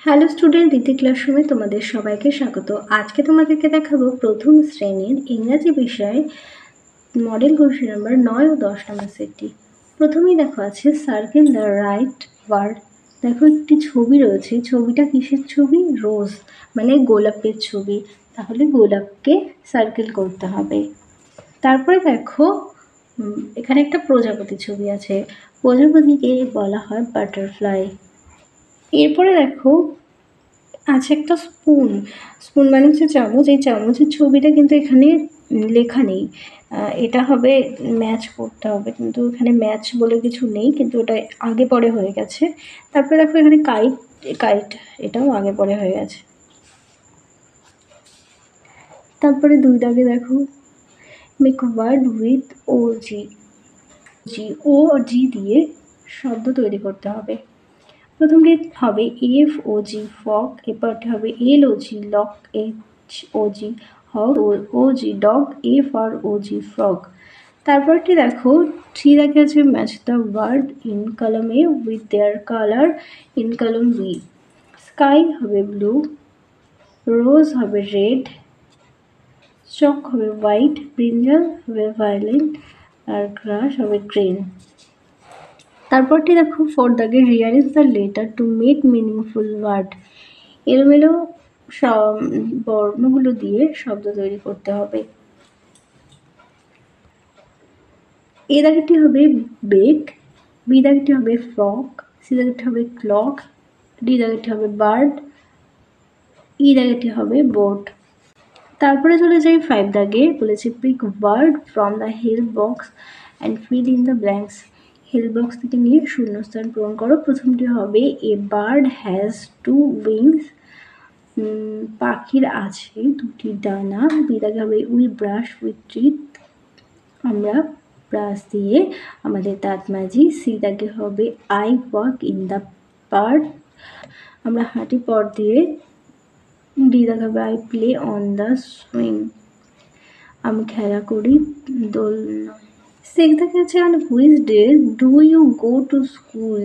Hello student, রীতি ক্লাসরুমে তোমাদের সবাইকে স্বাগত। আজকে তোমাদেরকে দেখাবো প্রথম শ্রেণীর ইংরাজি বিষয়ে মডেল কোশ্চেন নাম্বার 9 ও 10 নম্বর সেটটি। প্রথমেই দেখো আছে সার্কেল দ্য রাইট ওয়ার্ড। দেখো একটি ছবি রয়েছে, ছবিটা কিসের ছবি? রোজ, মানে গোলাপের ছবি। তাহলে গোলাপকে সার্কেল করতে হবে। তারপরে দেখো এখানে একটা প্রজাপতি ছবি আছে, প্রজাপতিকে বলা হয় বাটারফ্লাই। এরপরে দেখো আছে একটা স্পুন। স্পুন মানে হচ্ছে চামচ। এই চামচের ছবিটা কিন্তু এখানে লেখা নেই, এটা হবে ম্যাচ করতে হবে, কিন্তু এখানে ম্যাচ বলে কিছু নেই, কিন্তু ওটা আগে পরে হয়ে গেছে। তারপরে দেখো এখানে কাইট, কাইট এটাও আগে পরে হয়ে গেছে। তারপরে 2 দাগে দেখো মেক ওয়ার্ড উইথ ও জি। ও জি দিয়ে শব্দ তৈরি করতে হবে। প্রথমটি হবে FOG ফগ, এরপরটি হবে LOG log, HOG hog, OG dog, FROG frog. তারপরটি দেখো 3 দাগে আছে match the word in column A with their colour in column B। Sky হবে ব্লু, রোজ হবে রেড, চক হবে হোয়াইট, ব্রিঞ্জাল হবে ভায়োলেট, আর গ্রাস হবে গ্রিন। তারপরটি দেখো 4 দাগে rearrange the letter to make meaningful word. এলোমেলো বর্ণগুলো দিয়ে শব্দ তৈরি করতে হবে। এ দাগেরটি হবে বেক, বি দাগেরটি হবে ফ্রক, সি দাগেরটি হবে ক্লক, ডি দাগেরটি হবে বার্ড, ই দাগেরটি হবে বোট। তারপরে চলে যাই 5 দাগে, বলেছে pick word from the help box and fill in the blanks. Help box থেকে নিয়ে শূন্যস্থান পূরণ করো। প্রথমটি হবে এ বার্ড হ্যাজ 2 উইংস, পাখির আছে 2টি ডানা। বি দাগে হবে উই ব্রাশ উইথ টিথ, আমরা ব্রাশ দিয়ে আমাদের দাঁত মাজি। সি দাগে হবে I walk in the park, আমরা হাঁটি পথ দিয়ে। ডি দাগে হবে I play on the swing, আমি খেলা করি দোলনা। সিক্স দাগে আছে on which day do you go to school,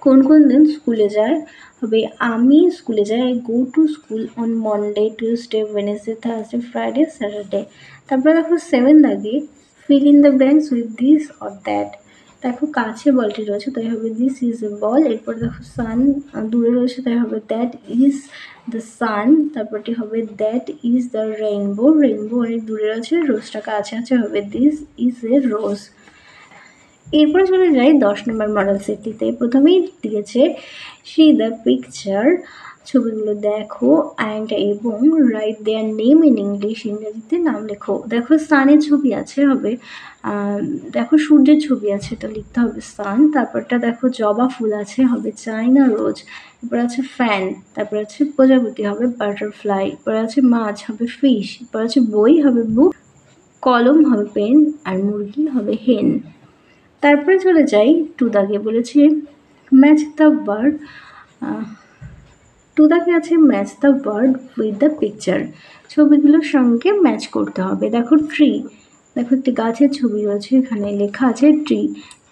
কোন কোন দিন স্কুলে যায়? হবে আমি স্কুলে যাই, I go to school on Monday, Tuesday, Wednesday, Thursday, Friday, Saturday. তারপরে দেখো 7 দাগে feel in the blanks with this or that. দেখো কাছে বলটি রয়েছে, তাই হবে দিস ইজ এ বল। এরপর দেখো সান দূরে রয়েছে, তাই হবে দ্যাট ইজ দ্য সান। তারপরটি হবে that is the rainbow, rainbow অনেক দূরে রয়েছে, রোজটা কাছে আছে, হবে দিস ইজ এ রোজ। এরপরে চলে যাই 10 নম্বর মডেল সেটটিতে। প্রথমেই দিয়েছে সি দ্য পিকচার, ছবিগুলো দেখো অ্যান্ড এবং right there name in English, ইংরেজিতে নাম লেখো। দেখো সানের ছবি আছে, হবে দেখো সূর্যের ছবি আছে, তো লিখতে হবে সান। তারপরটা দেখো জবা ফুল আছে, হবে চাইনা রোজ। এরপর আছে ফ্যান, তারপর আছে প্রজাপতি, হবে বাটারফ্লাই। এরপর আছে মাছ, হবে ফিশ। এরপর আছে বই, হবে বুক। কলম হবে পেন, আর মুরগি হবে হেন। তারপরে চলে যাই 2 দাগে, বলেছে ম্যাচ দ্য ওয়ার্ড। 2 দাগে আছে match the word with the picture, ছবিগুলোর সঙ্গে ম্যাচ করতে হবে। দেখো ট্রি, দেখো একটি গাছের ছবি রয়েছে, এখানে লেখা আছে ট্রি।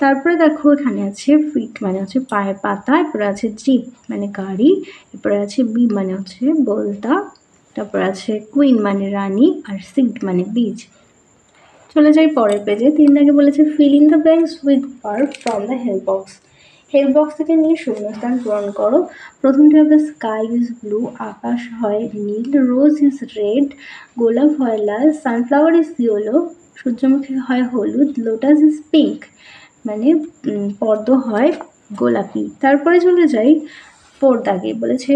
তারপরে দেখো এখানে আছে ফিট মানে হচ্ছে পায়ের পাতা, এরপরে আছে জিপ মানে গাড়ি, এরপরে আছে বি মানে হচ্ছে বলতা, তারপর আছে কুইন মানে রানী, আর সিড মানে বীজ। চলে যাই পরের পেজে। 3 দাগে বলেছে fill in the blanks with word from the help box. Help box থেকে নিয়ে শূন্যস্থান পূরণ করো। প্রথমটি হবে স্কাই ইজ ব্লু, আকাশ হয় নীল, রোজ ইজ রেড, গোলাপ হয় লাল, সানফ্লাওয়ার ইজ ইয়েলো, সূর্যমুখী হয় হলুদ, লোটাস ইজ পিঙ্ক মানে পদ্ম হয় গোলাপি। তারপরে চলে যাই 4 দাগে, বলেছে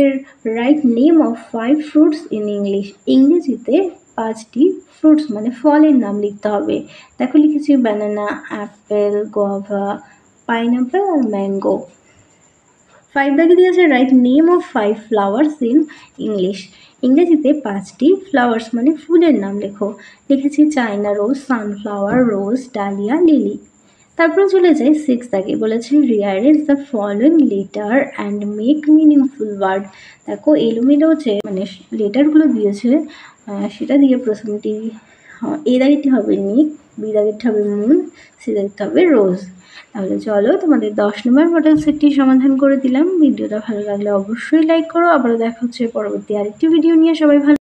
right name of 5 fruits in English, ইংরেজিতে 5টি ফ্রুটস মানে ফলের নাম লিখতে হবে। দেখো লিখেছি ব্যানানা, অ্যাপেল, গোয়াভা, পাইনঅ্যাপেল আর ম্যাঙ্গো। 5 দাগে দিয়েছে right name of 5 flowers in English, ইংরেজিতে 5টি ফ্লাওয়ার্স মানে ফুলের নাম লেখো। লিখেছি China rose, sunflower, rose, dahlia, lily. তারপরে চলে যাই 6 দাগে, বলেছে rearrange the following letter and make meaningful word. দেখো এলোমেলো যে মানে লেটারগুলো দিয়েছে সেটা দিয়ে প্রথমটি এ দাগেরটি হবে নিক, বি দাগেরটি হবে মুন, সি দাগেরটি হবে রোজ। তাহলে চলো তোমাদের 10 নম্বর মডেল সেটটি সমাধান করে দিলাম। ভিডিওটা ভালো লাগলে অবশ্যই লাইক করো। আবারও দেখা হচ্ছে পরবর্তী আরেকটি ভিডিও নিয়ে। সবাই ভালো